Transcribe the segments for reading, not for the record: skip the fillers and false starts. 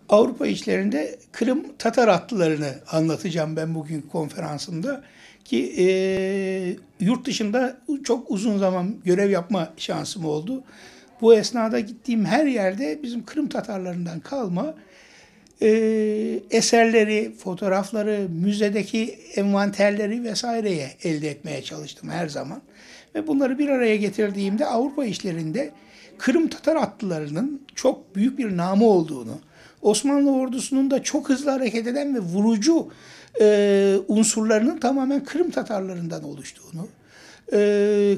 Avrupa işlerinde Kırım Tatar atlılarını anlatacağım ben bugün konferansımda. Ki yurt dışında çok uzun zaman görev yapma şansım oldu. Bu esnada gittiğim her yerde bizim Kırım Tatarlarından kalma eserleri, fotoğrafları, müzedeki envanterleri vesaireye elde etmeye çalıştım her zaman. Ve bunları bir araya getirdiğimde Avrupa işlerinde Kırım Tatar atlılarının çok büyük bir namı olduğunu, Osmanlı ordusunun da çok hızlı hareket eden ve vurucu unsurlarının tamamen Kırım Tatarlarından oluştuğunu,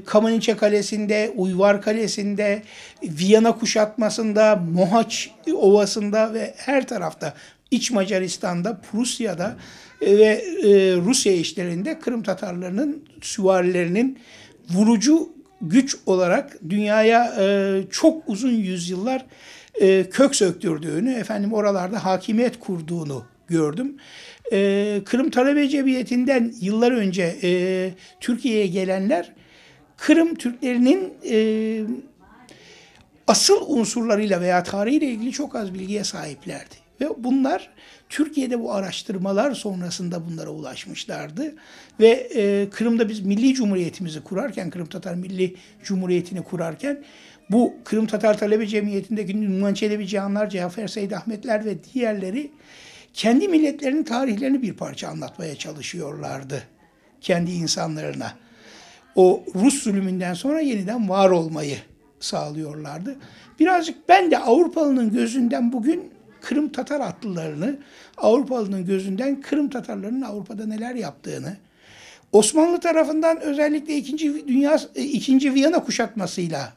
Kameniçe Kalesi'nde, Uyvar Kalesi'nde, Viyana kuşatmasında, Mohaç Ovası'nda ve her tarafta, İç Macaristan'da, Prusya'da ve Rusya işlerinde Kırım Tatarlarının, süvarilerinin vurucu güç olarak dünyaya çok uzun yüzyıllar kök söktürdüğünü, oralarda hakimiyet kurduğunu gördüm. Kırım Talebe Cemiyeti'nden yıllar önce Türkiye'ye gelenler Kırım Türklerinin asıl unsurlarıyla veya tarihiyle ilgili çok az bilgiye sahiplerdi. Ve bunlar Türkiye'de bu araştırmalar sonrasında bunlara ulaşmışlardı. Ve Kırım'da biz Milli Cumhuriyetimizi kurarken, Kırım Tatar Milli Cumhuriyeti'ni kurarken bu Kırım Tatar Talebe Cemiyeti'ndeki Numan Çelebi Cihanlar, Cafer Seyyid Ahmetler ve diğerleri kendi milletlerinin tarihlerini bir parça anlatmaya çalışıyorlardı kendi insanlarına. O Rus zulmünden sonra yeniden var olmayı sağlıyorlardı. Birazcık ben de Avrupalı'nın gözünden bugün Kırım Tatar atlılarını, Avrupalı'nın gözünden Kırım Tatarlarının Avrupa'da neler yaptığını, Osmanlı tarafından özellikle İkinci Viyana kuşatmasıyla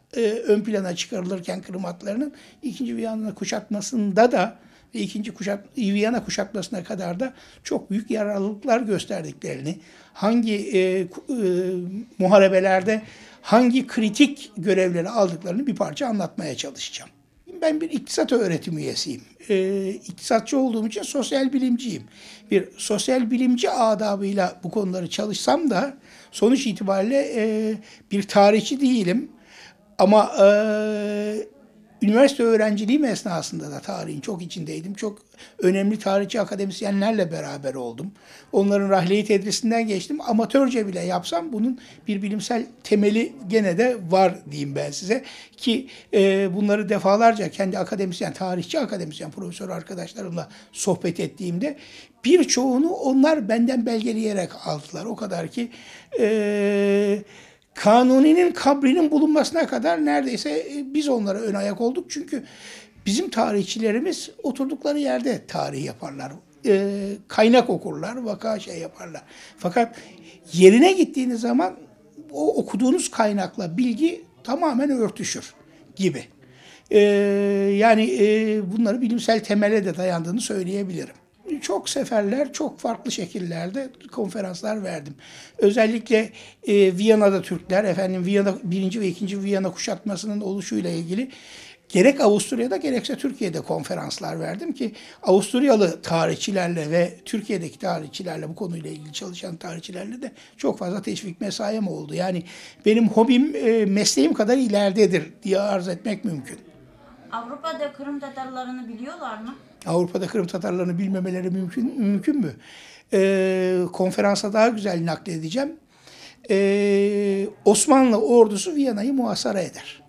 ön plana çıkarılırken Kırım atlılarının İkinci Viyana kuşatmasında da ve Viyana kuşatmasına kadar da çok büyük yararlılıklar gösterdiklerini, hangi muharebelerde hangi kritik görevleri aldıklarını bir parça anlatmaya çalışacağım. Ben bir iktisat öğretim üyesiyim. İktisatçı olduğum için sosyal bilimciyim. Bir sosyal bilimci adabıyla bu konuları çalışsam da sonuç itibariyle bir tarihçi değilim. Ama üniversite öğrenciliğim esnasında da tarihin çok içindeydim. Çok önemli tarihçi akademisyenlerle beraber oldum. Onların rahleyi tedrisinden geçtim. Amatörce bile yapsam bunun bir bilimsel temeli gene de var diyeyim ben size. Ki bunları defalarca kendi tarihçi akademisyen, profesör arkadaşlarımla sohbet ettiğimde birçoğunu onlar benden belgeleyerek aldılar. O kadar ki Kanuni'nin kabrinin bulunmasına kadar neredeyse biz onlara ön ayak olduk. Çünkü bizim tarihçilerimiz oturdukları yerde tarih yaparlar. Kaynak okurlar, yaparlar. Fakat yerine gittiğiniz zaman o okuduğunuz kaynakla bilgi tamamen örtüşür gibi. Bunları bilimsel temele de dayandığını söyleyebilirim. Çok seferler, çok farklı şekillerde konferanslar verdim. Özellikle Viyana'da Türkler, birinci ve ikinci Viyana kuşatmasının oluşuyla ilgili gerek Avusturya'da gerekse Türkiye'de konferanslar verdim ki Avusturyalı tarihçilerle ve Türkiye'deki tarihçilerle, bu konuyla ilgili çalışan tarihçilerle de çok fazla teşvik mesaim oldu. Yani benim hobim mesleğim kadar ileridedir diye arz etmek mümkün. Avrupa'da Kırım Tatarlarını biliyorlar mı? Avrupa'da Kırım Tatarlarını bilmemeleri mümkün mü? Konferansa daha güzel nakledeceğim. Osmanlı ordusu Viyana'yı muhasara eder.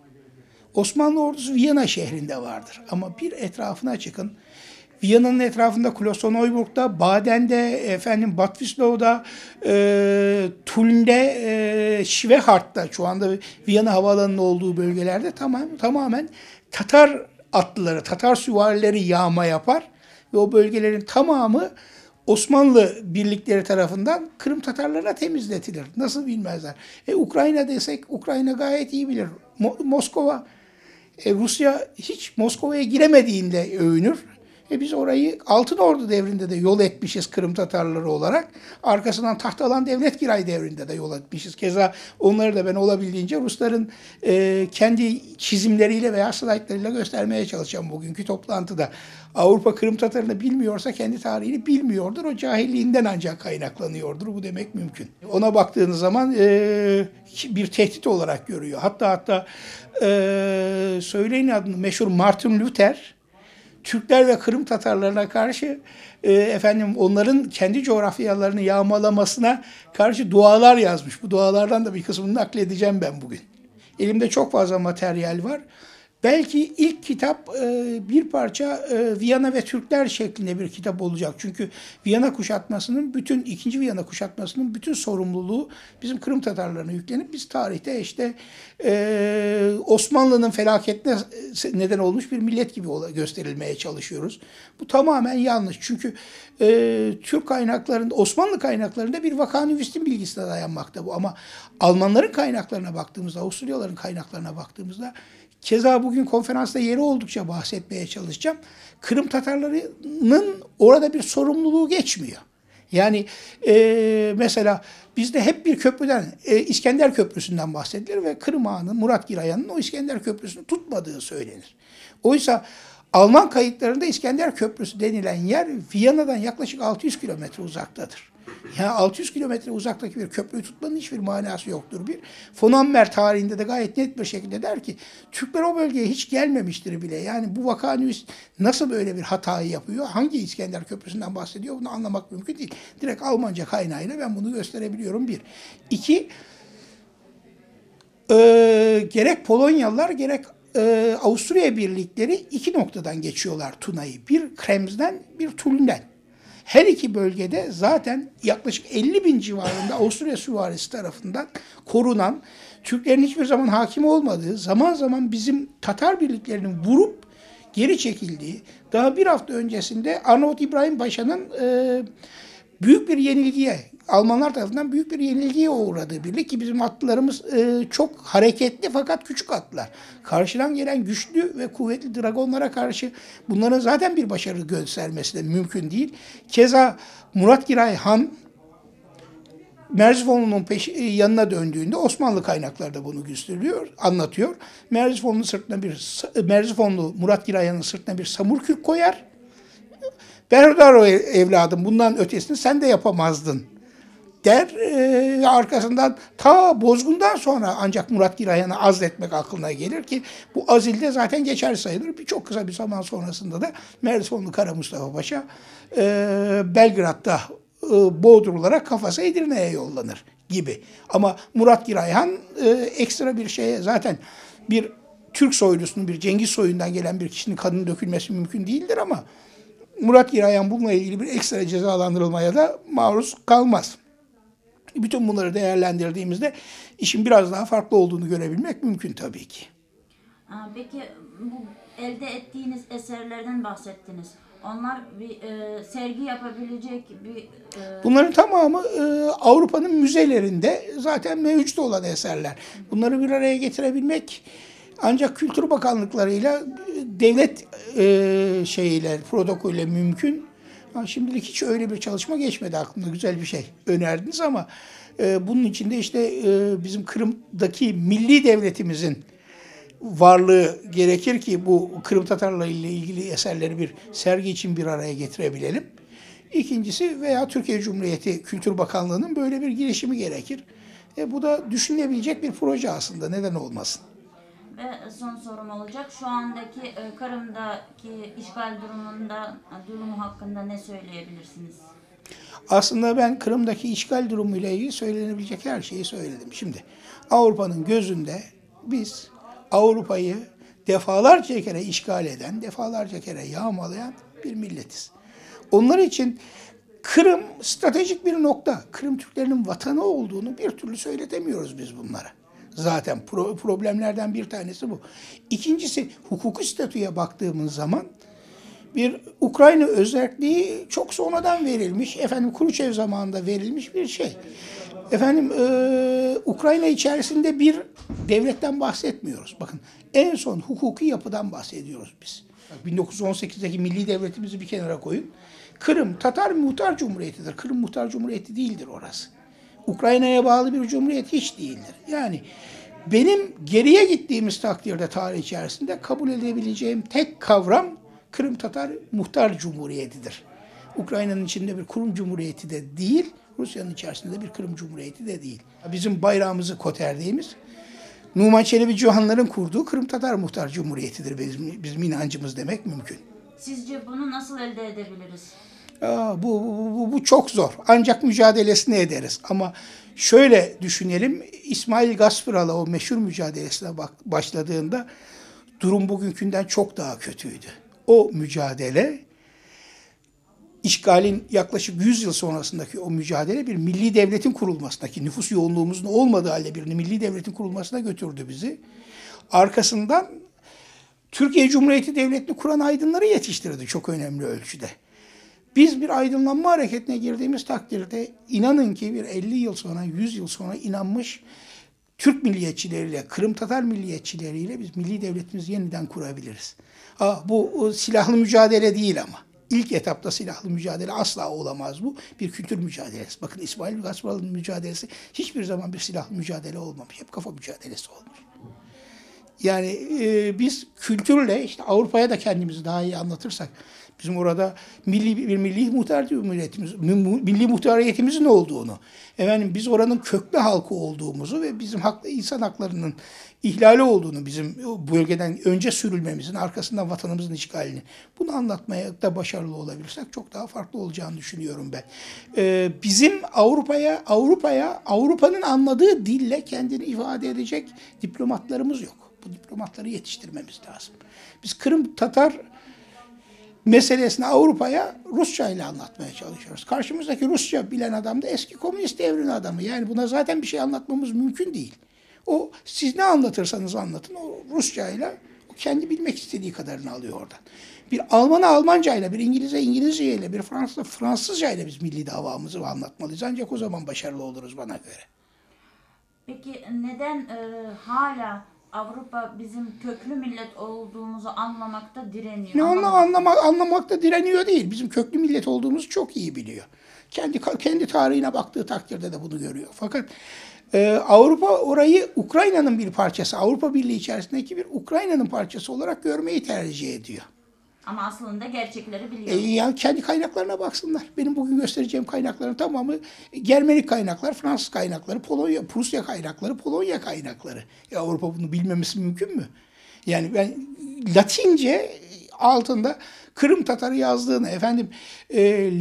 Osmanlı ordusu Viyana şehrinde vardır. Ama bir etrafına çıkın. Viyana'nın etrafında Kloster-Neuburg'da, Baden'de, Bad Wislau'da, Tulln'de, Schwehart'ta, şu anda Viyana havaalanının olduğu bölgelerde tamamen Tatar atlıları, Tatar süvarileri yağma yapar ve o bölgelerin tamamı Osmanlı birlikleri tarafından Kırım Tatarlarına temizletilir. Nasıl bilmezler. Ukrayna desek, Ukrayna gayet iyi bilir. Moskova, Rusya hiç Moskova'ya giremediğinde övünür. Biz orayı Altın Ordu devrinde de yol etmişiz Kırım Tatarları olarak. Arkasından Tahtalan Devletgiray devrinde de yol etmişiz. Keza onları da ben olabildiğince Rusların kendi çizimleriyle veya slaytlarıyla göstermeye çalışacağım bugünkü toplantıda. Avrupa Kırım Tatarını bilmiyorsa kendi tarihini bilmiyordur. O cahilliğinden ancak kaynaklanıyordur. Bu demek mümkün. Ona baktığınız zaman bir tehdit olarak görüyor. Hatta söyleyin adını, meşhur Martin Luther Türkler ve Kırım Tatarlarına karşı onların kendi coğrafyalarını yağmalamasına karşı dualar yazmış. Bu dualardan da bir kısmını nakledeceğim ben bugün. Elimde çok fazla materyal var. Belki ilk kitap bir parça Viyana ve Türkler şeklinde bir kitap olacak. Çünkü İkinci Viyana kuşatmasının bütün sorumluluğu bizim Kırım Tatarlarına yüklenip biz tarihte Osmanlı'nın felaketine neden olmuş bir millet gibi gösterilmeye çalışıyoruz. Bu tamamen yanlış. Çünkü Türk kaynaklarında, Osmanlı kaynaklarında bir vakanüvistin bilgisine dayanmakta bu. Ama Almanların kaynaklarına baktığımızda, Avusturyalıların kaynaklarına baktığımızda, keza bugün konferansta yeri oldukça bahsetmeye çalışacağım. Kırım Tatarlarının orada bir sorumluluğu geçmiyor. Yani mesela bizde hep bir köprüden, İskender Köprüsü'nden bahsedilir ve Kırım Ağa'nın, Murat Girayan'ın o İskender Köprüsü'nü tutmadığı söylenir. Oysa Alman kayıtlarında İskender Köprüsü denilen yer Viyana'dan yaklaşık 600 kilometre uzaktadır. Yani 600 kilometre uzaktaki bir köprüyü tutmanın hiçbir manası yoktur. Von Ammer tarihinde de gayet net bir şekilde der ki Türkler o bölgeye hiç gelmemiştir bile. Yani bu vakanüvis nasıl böyle bir hatayı yapıyor? Hangi İskender Köprüsü'nden bahsediyor? Bunu anlamak mümkün değil. Direkt Almanca kaynağıyla ben bunu gösterebiliyorum. Bir. İki, gerek Polonyalılar gerek Avusturya birlikleri iki noktadan geçiyorlar Tuna'yı. Bir Krems'den, bir Tulln'den. Her iki bölgede zaten yaklaşık 50 bin civarında Avusturya süvarisi tarafından korunan, Türklerin hiçbir zaman hakim olmadığı, zaman zaman bizim Tatar birliklerinin vurup geri çekildiği, daha bir hafta öncesinde Arnavut İbrahim Paşa'nın büyük bir yenilgiye, Almanlar tarafından büyük bir yenilgiye uğradığı birlik ki bizim atlılarımız çok hareketli fakat küçük atlılar. Karşıdan gelen güçlü ve kuvvetli dragonlara karşı bunların zaten bir başarı göstermesi de mümkün değil. Keza Murat Giray Han Merzifonlu'nun yanına döndüğünde Osmanlı kaynakları da bunu anlatıyor. Merzifonlu Murat Giray Han'ın sırtına bir samur koyar. Berhudar evladım bundan ötesini sen de yapamazdın der. Arkasından ta Bozgun'dan sonra ancak Murat Girayhan'ı azletmek aklına gelir ki bu azilde zaten geçer sayılır. Çok kısa bir zaman sonrasında da Merzifonlu Kara Mustafa Paşa Belgrad'da boğdurularak kafası Edirne'ye yollanır gibi. Ama Murat Girayhan ekstra bir şeye zaten bir Türk soylusunun, bir Cengiz soyundan gelen bir kişinin kanının dökülmesi mümkün değildir ama Murat Girayhan bununla ilgili bir ekstra cezalandırılmaya da maruz kalmaz. Bütün bunları değerlendirdiğimizde işin biraz daha farklı olduğunu görebilmek mümkün tabii ki. Peki bu elde ettiğiniz eserlerden bahsettiniz. Onlar bir sergi yapabilecek bir... Bunların tamamı Avrupa'nın müzelerinde zaten mevcut olan eserler. Bunları bir araya getirebilmek ancak Kültür Bakanlıklarıyla devlet protokolüyle mümkün. Şimdilik hiç öyle bir çalışma geçmedi aklımda. Güzel bir şey önerdiniz ama bunun içinde bizim Kırım'daki milli devletimizin varlığı gerekir ki bu Kırım Tatarları ile ilgili eserleri bir sergi için bir araya getirebilelim. İkincisi veya Türkiye Cumhuriyeti Kültür Bakanlığı'nın böyle bir girişimi gerekir. Bu da düşünülebilecek bir proje aslında. Neden olmasın? Ve son sorum olacak. Şu andaki Kırım'daki işgal durumu hakkında ne söyleyebilirsiniz? Aslında ben Kırım'daki işgal durumuyla ilgili söylenebilecek her şeyi söyledim. Şimdi Avrupa'nın gözünde biz Avrupa'yı defalarca kere işgal eden, defalarca kere yağmalayan bir milletiz. Onlar için Kırım stratejik bir nokta. Kırım Türklerinin vatanı olduğunu bir türlü söyletemiyoruz biz bunlara. Zaten problemlerden bir tanesi bu. İkincisi hukuki statüye baktığımız zaman bir Ukrayna özelliği çok sonradan verilmiş, Khrushchev zamanında verilmiş bir şey. Ukrayna içerisinde bir devletten bahsetmiyoruz. Bakın en son hukuki yapıdan bahsediyoruz biz. 1918'deki milli devletimizi bir kenara koyun. Kırım Tatar Muhtar Cumhuriyeti'dir. Kırım Muhtar Cumhuriyeti değildir orası. Ukrayna'ya bağlı bir cumhuriyet hiç değildir. Yani benim geriye gittiğimiz takdirde tarih içerisinde kabul edebileceğim tek kavram Kırım Tatar Muhtar Cumhuriyeti'dir. Ukrayna'nın içinde bir Kırım Cumhuriyeti de değil, Rusya'nın içerisinde bir Kırım Cumhuriyeti de değil. Bizim bayrağımızı koterdiğimiz, Numan Çelebi Cihanların kurduğu Kırım Tatar Muhtar Cumhuriyeti'dir bizim inancımız demek mümkün. Sizce bunu nasıl elde edebiliriz? Bu çok zor. Ancak mücadelesini ederiz. Ama şöyle düşünelim. İsmail Gasparalı o meşhur mücadelesine başladığında durum bugünkünden çok daha kötüydü. O mücadele, işgalin yaklaşık 100 yıl sonrasındaki o mücadele bir milli devletin kurulmasındaki, nüfus yoğunluğumuzun olmadığı halde bir milli devletin kurulmasına götürdü bizi. Arkasından Türkiye Cumhuriyeti Devleti'ni kuran aydınları yetiştirdi çok önemli ölçüde. Biz bir aydınlanma hareketine girdiğimiz takdirde inanın ki bir 50 yıl sonra, 100 yıl sonra inanmış Türk milliyetçileriyle, Kırım Tatar milliyetçileriyle biz milli devletimizi yeniden kurabiliriz. Bu silahlı mücadele değil ama. İlk etapta silahlı mücadele asla olamaz bu. Bir kültür mücadelesi. Bakın İsmail Gasparalı'nın mücadelesi hiçbir zaman bir silahlı mücadele olmamış. Hep kafa mücadelesi olmuş. Yani biz kültürle işte Avrupa'ya da kendimizi daha iyi anlatırsak, bizim orada milli muhtariyetimizin olduğunu, biz oranın köklü halkı olduğumuzu ve bizim insan haklarının ihlali olduğunu, bizim bölgeden önce sürülmemizin, arkasından vatanımızın işgalini, bunu anlatmaya da başarılı olabilirsek çok daha farklı olacağını düşünüyorum ben. Bizim Avrupa'nın anladığı dille kendini ifade edecek diplomatlarımız yok. Bu diplomatları yetiştirmemiz lazım. Biz Kırım Tatar meselesini Avrupa'ya Rusça ile anlatmaya çalışıyoruz. Karşımızdaki Rusça bilen adam da eski komünist devrin adamı. Yani buna zaten bir şey anlatmamız mümkün değil. Siz ne anlatırsanız anlatın, o Rusça ile kendi bilmek istediği kadarını alıyor oradan. Bir Alman'a Almanca ile, bir İngiliz'e İngilizce ile, bir Fransız'a Fransızca ile biz milli davamızı anlatmalıyız. Ancak o zaman başarılı oluruz bana göre. Peki neden hala Avrupa bizim köklü millet olduğumuzu anlamakta direniyor? Anlamakta direniyor değil. Bizim köklü millet olduğumuzu çok iyi biliyor. Kendi tarihine baktığı takdirde de bunu görüyor. Fakat Avrupa orayı Ukrayna'nın bir parçası, Avrupa Birliği içerisindeki bir Ukrayna'nın parçası olarak görmeyi tercih ediyor. Ama aslında gerçekleri biliyor. Yani kendi kaynaklarına baksınlar. Benim bugün göstereceğim kaynakların tamamı Germenik kaynaklar, Fransız kaynakları, Prusya kaynakları, Polonya kaynakları. Avrupa bunu bilmemesi mümkün mü? Yani ben Latince altında Kırım Tatarı yazdığını,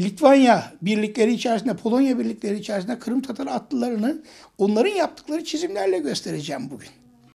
Litvanya birlikleri içerisinde, Polonya birlikleri içerisinde Kırım Tatarı atlılarını onların yaptıkları çizimlerle göstereceğim bugün.